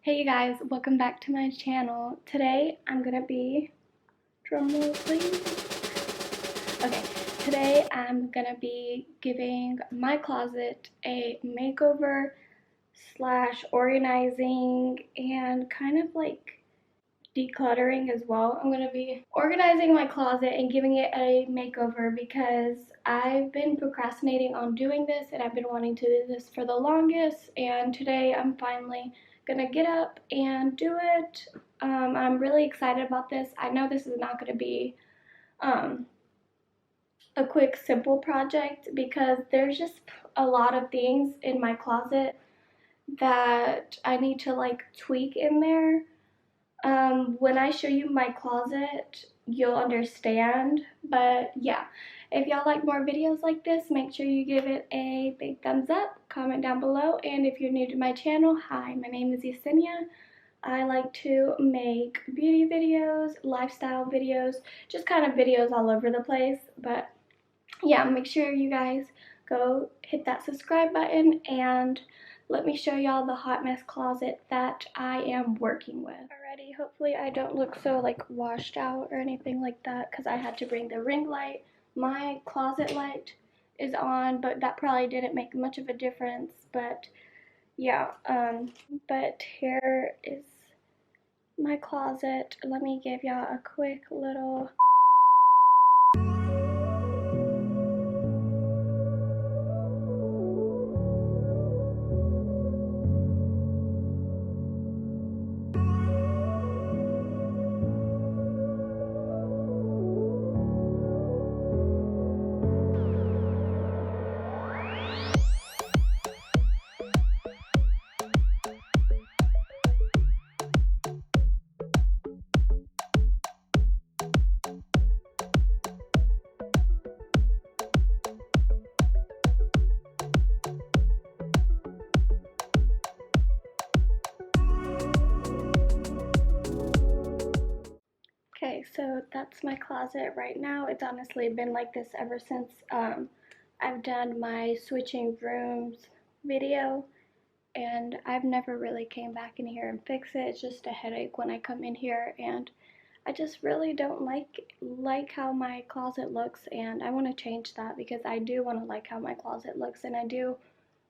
Hey you guys, welcome back to my channel. Today I'm gonna be, drumroll please. Okay, today I'm gonna be giving my closet a makeover slash organizing and kind of like decluttering as well. I'm gonna be organizing my closet and giving it a makeover because I've been procrastinating on doing this and I've been wanting to do this for the longest, and today I'm finally gonna get up and do it. I'm really excited about this. I know this is not gonna be a quick simple project because there's just a lot of things in my closet that I need to like tweak in there. When I show you my closet, you'll understand. But yeah, if y'all like more videos like this, make sure you give it a big thumbs up, comment down below, and if you're new to my channel, hi, my name is Yesenia. I like to make beauty videos, lifestyle videos, just kind of videos all over the place. But yeah, make sure you guys go hit that subscribe button and let me show y'all the hot mess closet that I am working with. Alrighty, hopefully I don't look so like washed out or anything like that because I had to bring the ring light. My closet light is on, but that probably didn't make much of a difference. But yeah, but here is my closet. Let me give y'all a quick little Okay, so that's my closet right now. It's honestly been like this ever since I've done my switching rooms video, and I've never really came back in here and fixed it. It's just a headache when I come in here, and I just really don't like how my closet looks, and I want to change that because I do want to like how my closet looks, and I do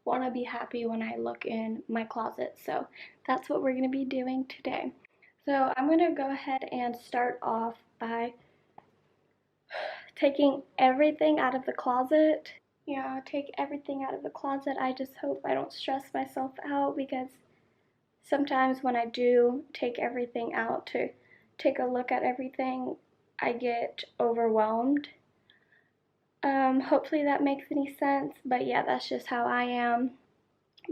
want to be happy when I look in my closet. So that's what we're going to be doing today. So I'm going to go ahead and start off by taking everything out of the closet. Yeah, take everything out of the closet. I just hope I don't stress myself out because sometimes when I do take everything out to take a look at everything, I get overwhelmed. Hopefully that makes any sense, but yeah, that's just how I am.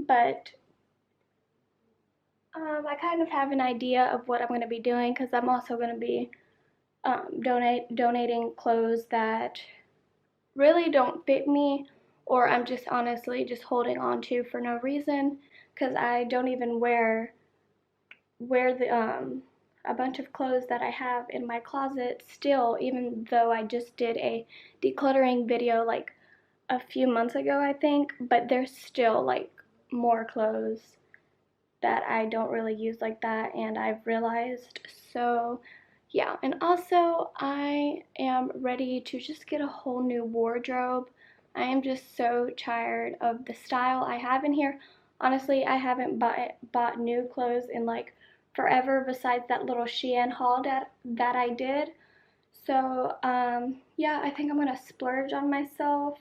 But I kind of have an idea of what I'm going to be doing because I'm also going to be donating clothes that really don't fit me, or I'm just honestly just holding on to for no reason because I don't even wear the a bunch of clothes that I have in my closet still, even though I just did a decluttering video like a few months ago, I think, but there's still like more clothes that I don't really use like that, and I've realized. So yeah, and also I am ready to just get a whole new wardrobe. I am just so tired of the style I have in here. Honestly, I haven't bought new clothes in like forever besides that little Shein haul that I did. So yeah, I think I'm gonna splurge on myself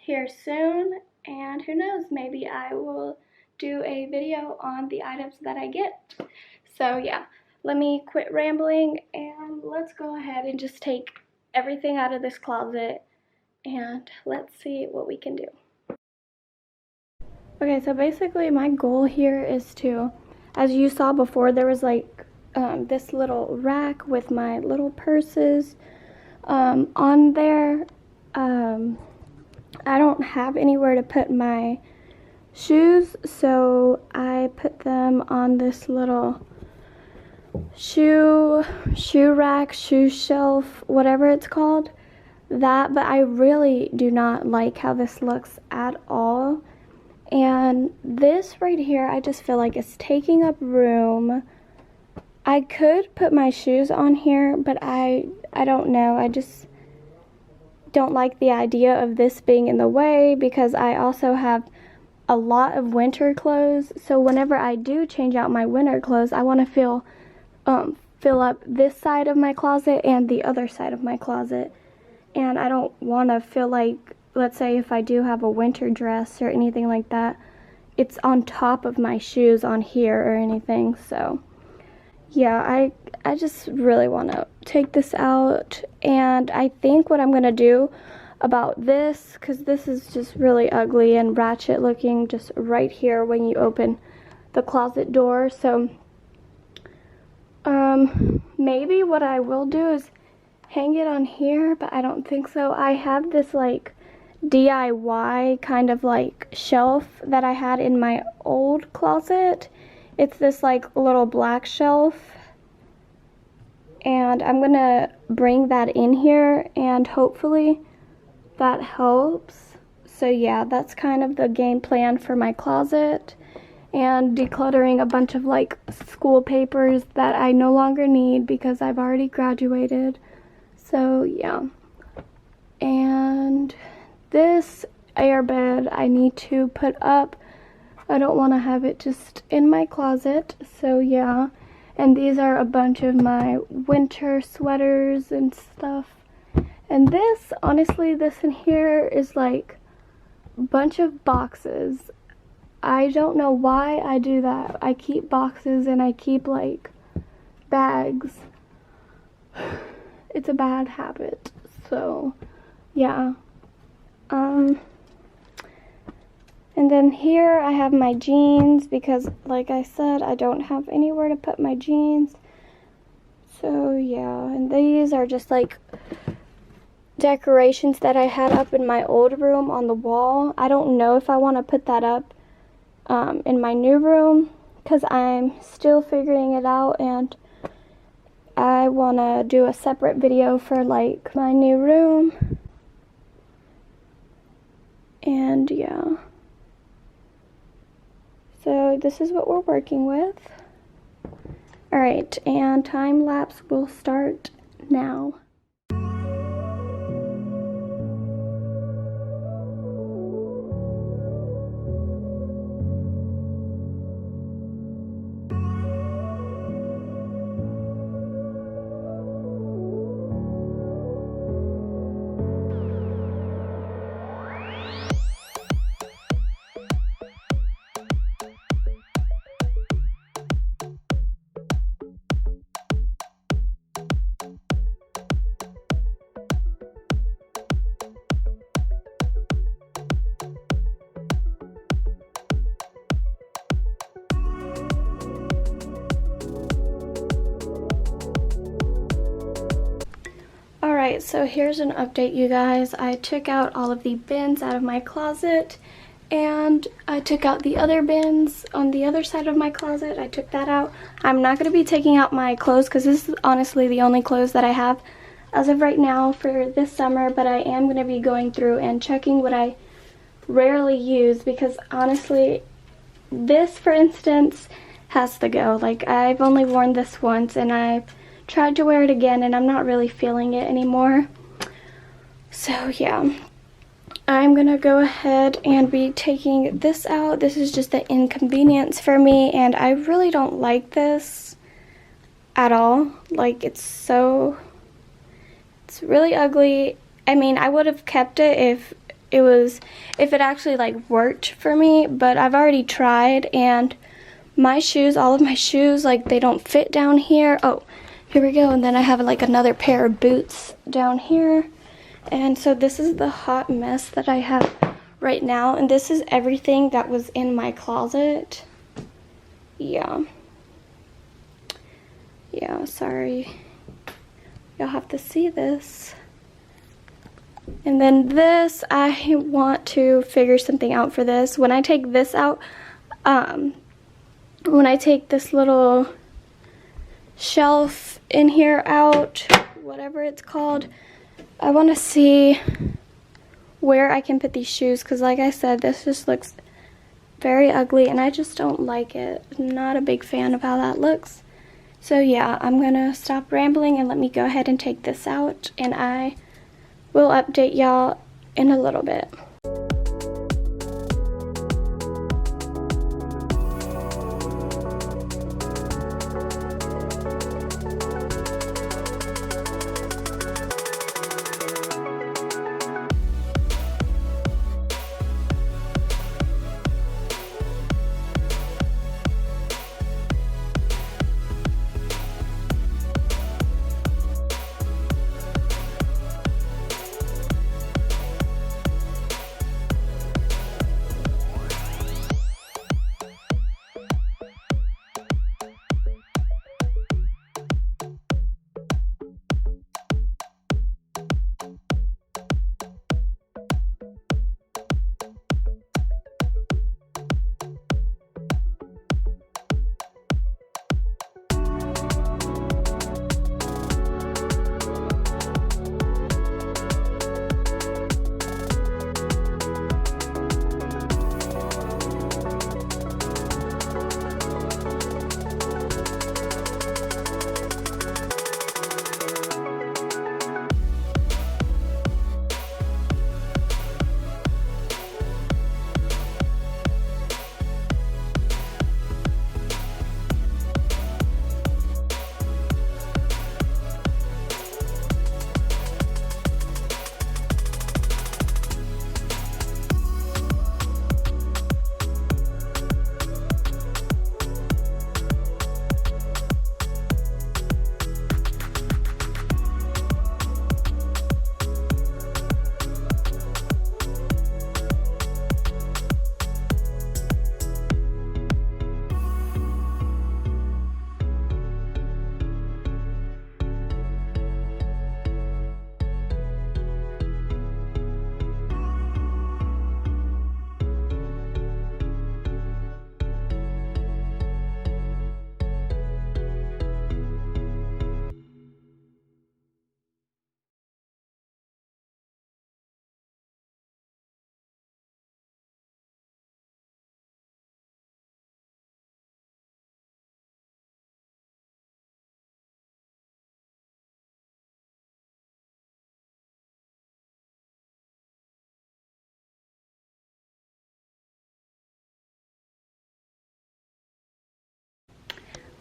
here soon, and who knows, maybe I will do a video on the items that I get. So yeah, let me quit rambling and let's go ahead and just take everything out of this closet and let's see what we can do. Okay, so basically my goal here is to, as you saw before, there was like this little rack with my little purses on there. I don't have anywhere to put my shoes, so I put them on this little shoe rack, shoe shelf, whatever it's called, that. But I really do not like how this looks at all, And this right here, I just feel like it's taking up room. I could put my shoes on here, but I don't know. I just don't like the idea of this being in the way because I also have a lot of winter clothes. So whenever I do change out my winter clothes, I want to fill up this side of my closet and the other side of my closet. And I don't want to feel like, let's say if I do have a winter dress or anything like that, it's on top of my shoes on here or anything. So yeah, I just really want to take this out. And I think what I'm going to do about this, because this is just really ugly and ratchet looking just right here when you open the closet door. So maybe what I will do is hang it on here, but I don't think so. I have this like DIY kind of like shelf that I had in my old closet. It's this like little black shelf, and I'm gonna bring that in here and hopefully that helps. So yeah, that's kind of the game plan for my closet, and decluttering a bunch of like school papers that I no longer need because I've already graduated. So yeah, and this airbed I need to put up. I don't want to have it just in my closet. So yeah, and these are a bunch of my winter sweaters and stuff. And this, honestly, this in here is like a bunch of boxes. I don't know why I do that. I keep boxes and I keep like bags. It's a bad habit. So yeah. And then here I have my jeans because, like I said, I don't have anywhere to put my jeans. So yeah, and these are just like decorations that I had up in my old room on the wall. I don't know if I want to put that up in my new room because I'm still figuring it out, and I want to do a separate video for like my new room. And yeah, so this is what we're working with. Alright, and time lapse will start now. Alright, so here's an update, you guys. I took out all of the bins out of my closet, and I took out the other bins on the other side of my closet. I took that out. I'm not going to be taking out my clothes because this is honestly the only clothes that I have as of right now for this summer, but I am going to be going through and checking what I rarely use because honestly, this, for instance, has to go. Like, I've only worn this once, and I've tried to wear it again, and I'm not really feeling it anymore. So yeah, I'm gonna go ahead and be taking this out. This is just an inconvenience for me, and I really don't like this at all. Like, it's really ugly. I mean, I would have kept it if it actually like worked for me, but I've already tried, and my shoes, all of my shoes, like, they don't fit down here. Oh, here we go. And then I have like another pair of boots down here. And so this is the hot mess that I have right now, and this is everything that was in my closet. Yeah, sorry, you'll have to see this. And then this, I want to figure something out for this. When I take this out, when I take this little shelf in here out, whatever it's called, I want to see where I can put these shoes, because like I said, this just looks very ugly, and I just don't like it. I'm not a big fan of how that looks. So yeah, I'm gonna stop rambling and let me go ahead and take this out, and I will update y'all in a little bit.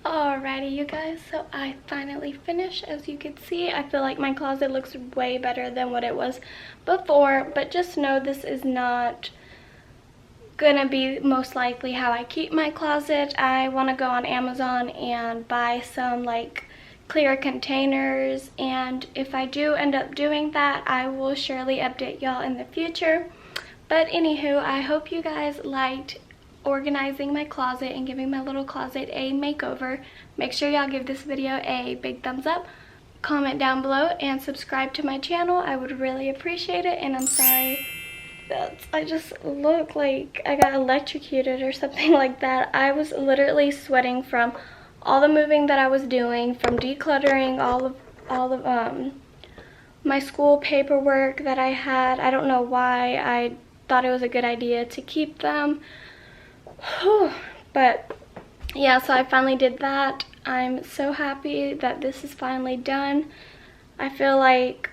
Alrighty, you guys, so I finally finished. As you can see, I feel like my closet looks way better than what it was before, but just know this is not gonna be most likely how I keep my closet. I want to go on Amazon and buy some like clear containers, and if I do end up doing that, I will surely update y'all in the future. But anywho, I hope you guys liked organizing my closet and giving my little closet a makeover. Make sure y'all give this video a big thumbs up, comment down below, and subscribe to my channel. I would really appreciate it. And I'm sorry that I just look like I got electrocuted or something like that. I was literally sweating from all the moving that I was doing, from decluttering all of my school paperwork that I had. I don't know why I thought it was a good idea to keep them. But yeah, so I finally did that. I'm so happy that this is finally done. I feel like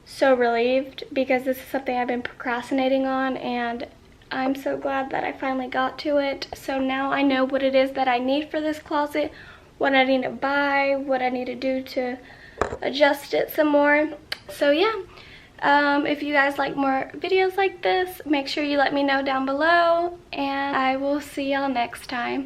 so relieved because this is something I've been procrastinating on, and I'm so glad that I finally got to it. So now I know what it is that I need for this closet, what I need to buy, what I need to do to adjust it some more. So yeah. If you guys like more videos like this, make sure you let me know down below, and I will see y'all next time.